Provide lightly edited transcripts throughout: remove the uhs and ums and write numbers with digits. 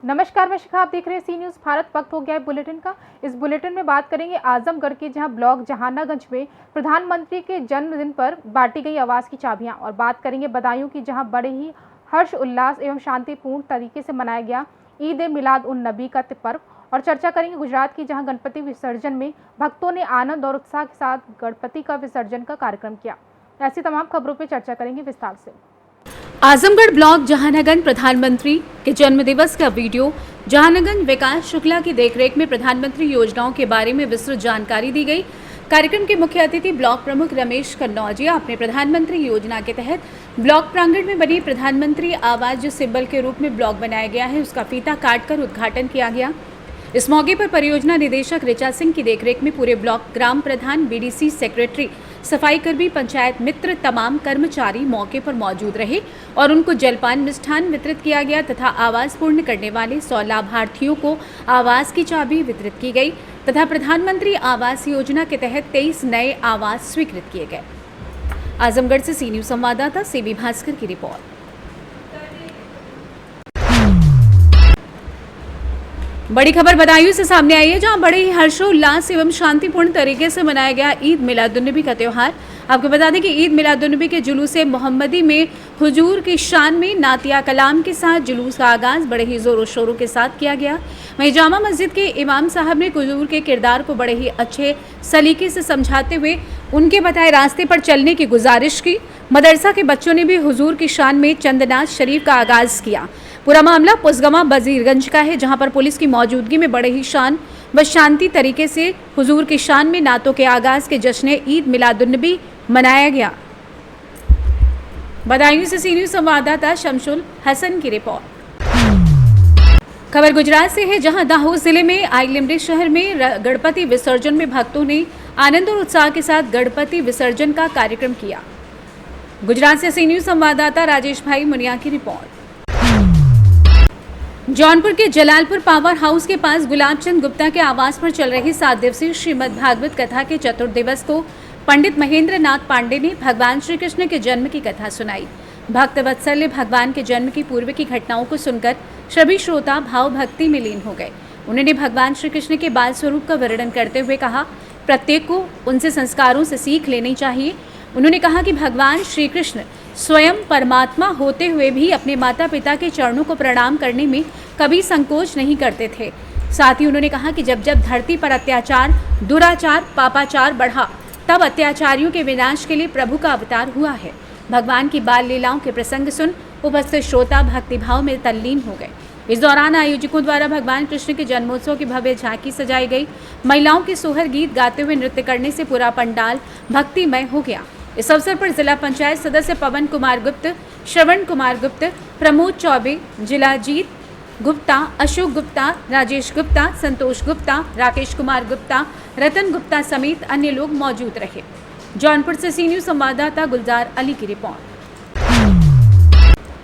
नमस्कार, मैं शिखा, आप देख रहे हैं सी न्यूज़ भारत। वक्त हो गया है बुलेटिन का। इस बुलेटिन में बात करेंगे आजमगढ़ के जहां ब्लॉक जहानागंज में प्रधानमंत्री के जन्मदिन पर बांटी गई आवास की चाबियां, और बात करेंगे बदायूं की जहां बड़े ही हर्ष उल्लास एवं शांतिपूर्ण तरीके से मनाया गया ईद ए मिलाद उन नबी का पर्व। और चर्चा करेंगे गुजरात की जहाँ गणपति विसर्जन में भक्तों ने आनंद और उत्साह के साथ गणपति का विसर्जन का कार्यक्रम किया। ऐसी तमाम खबरों पर चर्चा करेंगे विस्तार से। आजमगढ़ ब्लॉक जहानागंज प्रधानमंत्री के जन्मदिवस का वीडियो। जहानागंज विकास शुक्ला की देखरेख में प्रधानमंत्री योजनाओं के बारे में विस्तृत जानकारी दी गई। कार्यक्रम के मुख्य अतिथि ब्लॉक प्रमुख रमेश कन्नौजिया अपने प्रधानमंत्री योजना के तहत ब्लॉक प्रांगण में बनी प्रधानमंत्री आवास जो सिंबल के रूप में ब्लॉक बनाया गया है उसका फीता काटकर उद्घाटन किया गया। इस मौके पर परियोजना निदेशक ऋचा सिंह की देखरेख में पूरे ब्लॉक ग्राम प्रधान, बीडीसी, सेक्रेटरी, सफाई कर्मी, पंचायत मित्र, तमाम कर्मचारी मौके पर मौजूद रहे और उनको जलपान मिष्ठान वितरित किया गया तथा आवास पूर्ण करने वाले 100 लाभार्थियों को आवास की चाबी वितरित की गई तथा प्रधानमंत्री आवास योजना के तहत 23 नए आवास स्वीकृत किए गए। आजमगढ़ से सी न्यूज़ संवाददाता सीबी भास्कर की रिपोर्ट। बड़ी खबर बदायूं से सामने आई है, जहां बड़े ही हर्षोल्लास एवं शांतिपूर्ण तरीके से मनाया गया ईद मिलादुन्नबी का त्यौहार। आपको बता दें कि ईद मिलादुन्नबी के जुलूस मोहम्मदी में हुजूर की शान में नातिया कलाम के साथ जुलूस का आगाज बड़े ही जोरों शोरों के साथ किया गया। वहीं जामा मस्जिद के इमाम साहब ने हुजूर के किरदार को बड़े ही अच्छे सलीके से समझाते हुए उनके बताए रास्ते पर चलने की गुजारिश की। मदरसा के बच्चों ने भी हुजूर की शान में चंदनाज शरीफ का आगाज किया। पूरा मामला पुसगमा बजीरगंज का है, जहां पर पुलिस की मौजूदगी में बड़े ही शान व शांति तरीके से हुजूर की शान में नातों के आगाज के जश्न ईद मिलादुन्नबी मनाया गया। बदायूं से सी न्यूज़ संवाददाता शमशुल हसन की रिपोर्ट। खबर गुजरात से है, जहां दाहोद जिले में आइलिमडे शहर में गणपति विसर्जन में भक्तों ने आनंद और उत्साह के साथ गणपति विसर्जन का कार्यक्रम किया। गुजरात से सी न्यूज़ संवाददाता राजेश भाई मुनिया की रिपोर्ट। जौनपुर के जलालपुर पावर हाउस के पास गुलाबचंद गुप्ता के आवास पर चल रही 7 दिवसीय श्रीमद् भागवत कथा के चतुर्थ दिवस को पंडित महेंद्र नाथ पांडे ने भगवान श्री कृष्ण के जन्म की कथा सुनाई। भक्त वत्सल्य भगवान के जन्म की पूर्व की घटनाओं को सुनकर सभी श्रोता भाव भक्ति में लीन हो गए। उन्होंने भगवान श्री कृष्ण के बाल स्वरूप का वर्णन करते हुए कहा, प्रत्येक को उनसे संस्कारों से सीख लेनी चाहिए। उन्होंने कहा कि भगवान श्री कृष्ण स्वयं परमात्मा होते हुए भी अपने माता पिता के चरणों को प्रणाम करने में कभी संकोच नहीं करते थे। साथ ही उन्होंने कहा कि जब जब धरती पर अत्याचार, दुराचार, पापाचार बढ़ा, तब अत्याचारियों के विनाश के लिए प्रभु का अवतार हुआ है। भगवान की बाल लीलाओं के प्रसंग सुन उपस्थित श्रोता भक्तिभाव में तल्लीन हो गए। इस दौरान आयोजकों द्वारा भगवान कृष्ण के जन्मोत्सव की भव्य झांकी सजाई गई। महिलाओं के सोहर गीत गाते हुए नृत्य करने से पूरा पंडाल भक्तिमय हो गया। इस अवसर पर जिला पंचायत सदस्य पवन कुमार गुप्त, श्रवण कुमार गुप्त, प्रमोद चौबे, जिलाजीत गुप्ता, अशोक गुप्ता, राजेश गुप्ता, संतोष गुप्ता, राकेश कुमार गुप्ता, रतन गुप्ता समेत अन्य लोग मौजूद रहे। जौनपुर से सी न्यूज़ संवाददाता गुलजार अली की रिपोर्ट।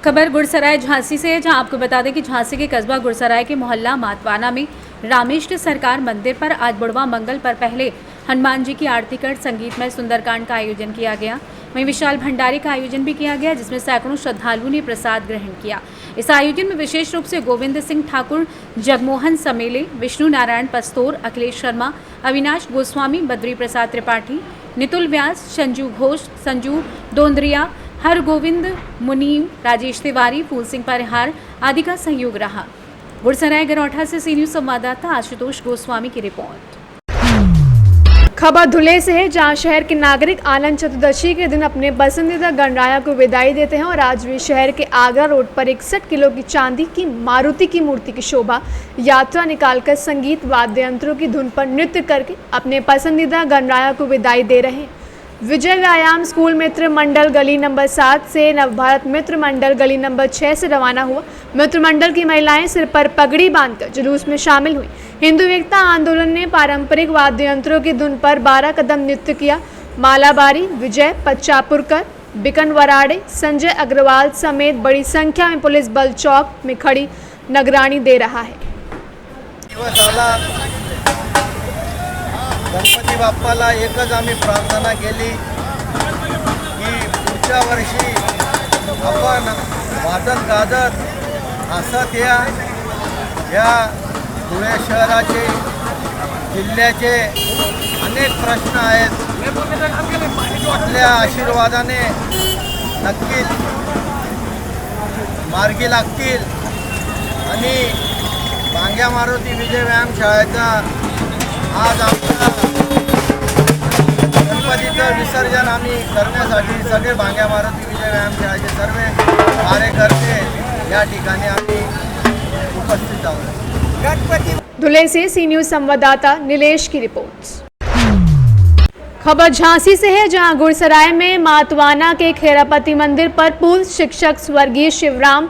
खबर गुड़सराय झांसी से है, जहां आपको बता दें कि झांसी के कस्बा गुड़सराय के मोहल्ला मातवाना में रामेश्वर सरकार मंदिर पर आज बुढ़वा मंगल पर पहले हनुमान जी की आरती कर संगीतमय सुंदरकांड का आयोजन किया गया। वहीं विशाल भंडारे का आयोजन भी किया गया, जिसमें सैकड़ों श्रद्धालुओं ने प्रसाद ग्रहण किया। इस आयोजन में विशेष रूप से गोविंद सिंह ठाकुर, जगमोहन समेले, विष्णु नारायण पस्तोर, अखिलेश शर्मा, अविनाश गोस्वामी, बद्री प्रसाद त्रिपाठी, नितुल व्यास, संजू घोष, संजू दोंदरिया, हर गोविंद मुनीम, राजेश तिवारी, फूल सिंह परिहार आदि का सहयोग रहा। गुड़सराय गरौठा से सी न्यूज़ संवाददाता आशुतोष गोस्वामी की रिपोर्ट। खबर धुले से है, जहां शहर के नागरिक आनंद चतुर्दशी के दिन अपने पसंदीदा गणराया को विदाई देते हैं और आज भी शहर के आगरा रोड पर 61 किलो की चांदी की मारुति की मूर्ति की शोभा यात्रा निकालकर संगीत वाद्य यंत्रों की धुन पर नृत्य करके अपने पसंदीदा गणराया को विदाई दे रहे हैं। विजय व्यायाम स्कूल मित्र मंडल गली नंबर 7 से नवभारत मित्र मंडल गली नंबर 6 से रवाना हुआ। मित्र मंडल की महिलाएं सिर पर पगड़ी बांधकर जुलूस में शामिल हुई। हिंदू एकता आंदोलन ने पारंपरिक वाद्य यंत्रों की धुन पर 12 कदम नृत्य किया। मालाबारी, विजय पच्चापुरकर, बिकन वराड़े, संजय अग्रवाल समेत बड़ी संख्या में पुलिस बल चौक में खड़ी नगरानी दे रहा है। गणपती बाप्पाला एकच आम्ही प्रार्थना केली की पुढच्या वर्षी आपण वाजत गाजत हसत या या धुळे शहराचे जिल्ह्याचे अनेक प्रश्न आहेत, आपल्या आशीर्वादाने नक्कीच मार्गी लागतील आणि भांग्या मारुती विजय व्यायामशाळेचा आज आमचा गणपतीचं विसर्जन आम्ही करण्यासाठी सगळे भांग्या मारुती विजय व्यायामशाळेचे सर्व कार्यकर्ते या ठिकाणी आम्ही उपस्थित आहोत। गणपती धुले से सी न्यूज संवाददाता नीलेश की रिपोर्ट। खबर झांसी से है, जहां गुरसराय में मातवाना के खेरापति मंदिर पर पूर्व शिक्षक स्वर्गीय शिवराम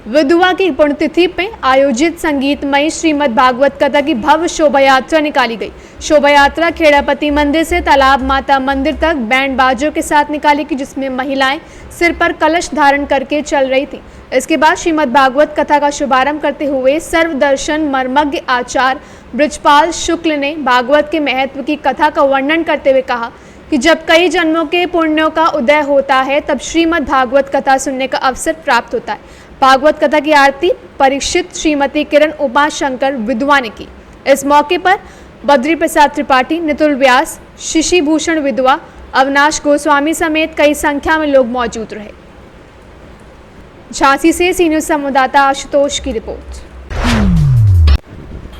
विधवा की पुण्यतिथि में आयोजित संगीतमयी श्रीमद् भागवत कथा की भव्य शोभा यात्रा निकाली गई। शोभा यात्रा खेड़ापति मंदिर से तालाब माता मंदिर तक बैंड बाजों के साथ निकाली गई, जिसमें महिलाएं सिर पर कलश धारण करके चल रही थीं। इसके बाद श्रीमद् भागवत कथा का शुभारंभ करते हुए सर्वदर्शन मर्मज्ञ आचार्य ब्रजपाल शुक्ल ने भागवत के महत्व की कथा का वर्णन करते हुए कहा कि जब कई जन्मों के पुण्यों का उदय होता है तब श्रीमद् भागवत कथा सुनने का अवसर प्राप्त होता है। भागवत कथा की आरती परीक्षित श्रीमती किरण उमा शंकर विधवा ने की। इस मौके पर बद्री प्रसाद त्रिपाठी, नितुल व्यास, शिशि भूषण विधवा, अविनाश गोस्वामी समेत कई संख्या में लोग मौजूद रहे। झांसी से सी न्यूज संवाददाता आशुतोष की रिपोर्ट।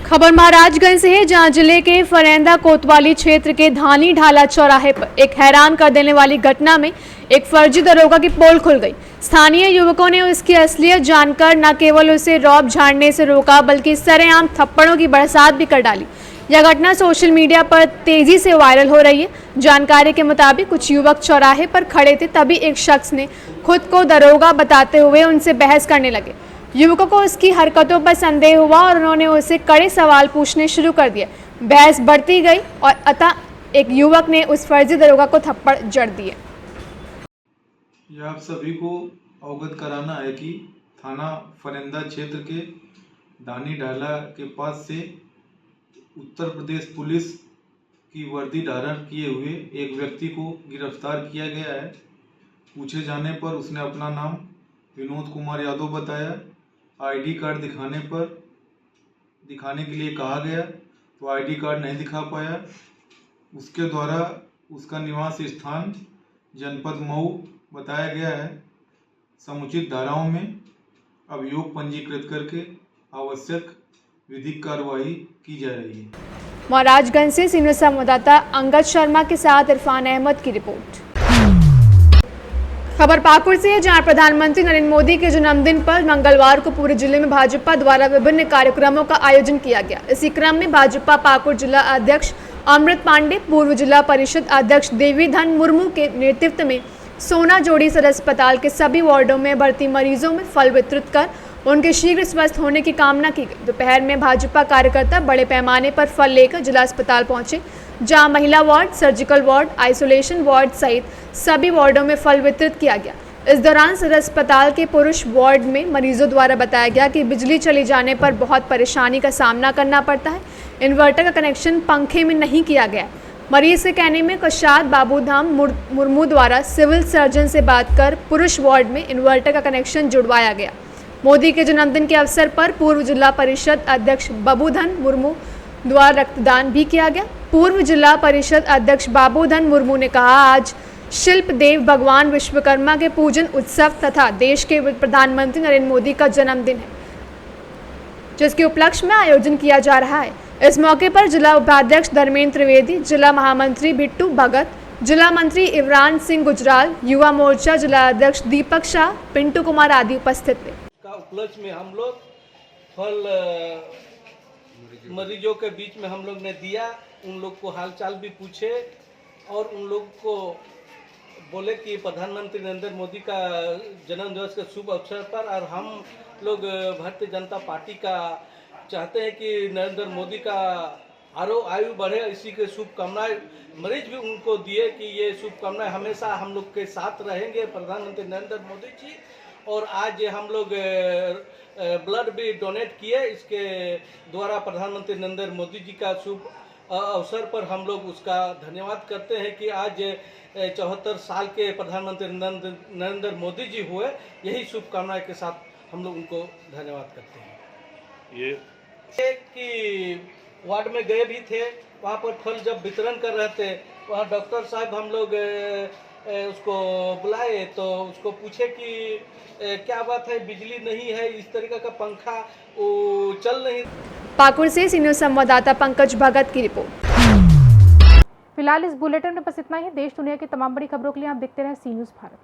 खबर महाराजगंज से है, जहां जिले के फरेंदा कोतवाली क्षेत्र के धानी ढाला चौराहे पर एक हैरान कर देने वाली घटना में एक फर्जी दरोगा की पोल खुल गई। स्थानीय युवकों ने उसकी असलियत जानकर न केवल उसे रौब झाड़ने से रोका बल्कि सरेआम थप्पड़ों की बरसात भी कर डाली। यह घटना सोशल मीडिया पर तेजी से वायरल हो रही है। जानकारी के मुताबिक कुछ युवक चौराहे पर खड़े थे, तभी एक शख्स ने खुद को दरोगा बताते हुए उनसे बहस करने लगे। युवकों को उसकी हरकतों पर संदेह हुआ और उन्होंने उससे कड़े सवाल पूछने शुरू कर दिए। बहस बढ़ती गई और अतः एक युवक ने उस फर्जी दरोगा को थप्पड़ जड़ दिए। यह आप सभी को अवगत कराना है कि थाना फरेंदा क्षेत्र के दानी ढाला के पास से उत्तर प्रदेश पुलिस की वर्दी धारण किए हुए एक व्यक्ति को गिरफ्तार किया गया है। पूछे जाने पर उसने अपना नाम विनोद कुमार यादव बताया। आईडी कार्ड दिखाने के लिए कहा गया तो आईडी कार्ड नहीं दिखा पाया। उसके द्वारा उसका निवास स्थान जनपद मऊ बताया गया है। समुचित धाराओं में अभियोग पंजीकृत करके आवश्यक विधिक कार्रवाई की जा रही है। महाराजगंज से सीनियर संवाददाता अंगद शर्मा के साथ इरफान अहमद की रिपोर्ट। खबर पाकुड़ से है, जहां प्रधानमंत्री नरेंद्र मोदी के जन्मदिन पर मंगलवार को पूरे जिले में भाजपा द्वारा विभिन्न कार्यक्रमों का आयोजन किया गया। इसी क्रम में भाजपा पाकुड़ जिला अध्यक्ष अमृत पांडे, पूर्व जिला परिषद अध्यक्ष देवीधन मुर्मू के नेतृत्व में सोना जोड़ी सदर अस्पताल के सभी वार्डों में भर्ती मरीजों में फल वितरित कर उनके शीघ्र स्वस्थ होने की कामना की गई। दोपहर में भाजपा कार्यकर्ता बड़े पैमाने पर फल लेकर जिला अस्पताल पहुंचे, जहां महिला ward, surgical ward, isolation ward सहित सभी वार्डों में फल वितरित किया गया। इस दौरान सदर अस्पताल के पुरुष वार्ड में मरीजों द्वारा बताया गया कि बिजली चले जाने पर बहुत परेशानी का सामना करना पड़ता है। इन्वर्टर का कनेक्शन पंखे में नहीं किया गया। मरीज के कहने में कशाद बाबूधाम मुर्मू द्वारा सिविल सर्जन से बात कर पुरुष वार्ड में इन्वर्टर का कनेक्शन जुड़वाया गया। मोदी के जन्मदिन के अवसर पर पूर्व जिला परिषद अध्यक्ष बाबूधन मुर्मू द्वारा रक्तदान भी किया गया। पूर्व जिला परिषद अध्यक्ष बाबूधन मुर्मू ने कहा, आज शिल्प देव भगवान विश्वकर्मा के पूजन उत्सव तथा देश के प्रधानमंत्री नरेंद्र मोदी का जन्मदिन है, जिसके उपलक्ष्य में आयोजन किया जा रहा है। इस मौके पर जिला उपाध्यक्ष धर्मेंद्र त्रिवेदी, जिला महामंत्री बिट्टू भगत, जिला मंत्री इमरान सिंह गुजराल, युवा मोर्चा जिला अध्यक्ष दीपक शाह, पिंटू कुमार आदि उपस्थित थे। उपलक्ष्य में हम लोग फल मरीजों के बीच में हम लोग ने दिया, उन लोग को हालचाल भी पूछे और उन लोग को बोले कि प्रधानमंत्री नरेंद्र मोदी का जन्म दिवस के शुभ अवसर पर और हम लोग भारतीय जनता पार्टी का चाहते हैं कि नरेंद्र मोदी का आयु बढ़े, इसी के शुभकामनाएं मरीज भी उनको दिए कि ये शुभकामनाएं हमेशा हम लोग के साथ रहेंगे प्रधानमंत्री नरेंद्र मोदी जी। और आज हम लोग ब्लड भी डोनेट किए, इसके द्वारा प्रधानमंत्री नरेंद्र मोदी जी का शुभ अवसर पर हम लोग उसका धन्यवाद करते हैं कि आज 74 साल के प्रधानमंत्री नरेंद्र मोदी जी हुए। यही शुभकामनाएं के साथ हम लोग उनको धन्यवाद करते हैं। ये कि वार्ड में गए भी थे, वहाँ पर फल जब वितरण कर रहे थे, वहाँ डॉक्टर साहब हम लोग उसको बुलाए तो उसको पूछे कि क्या बात है, बिजली नहीं है, इस तरीके का पंखा वो चल नहीं। पाकुड़ से सीनियर संवाददाता पंकज भगत की रिपोर्ट। फिलहाल इस बुलेटिन में बस इतना ही। देश दुनिया की तमाम बड़ी खबरों के लिए आप देखते रहे सी न्यूज़ भारत।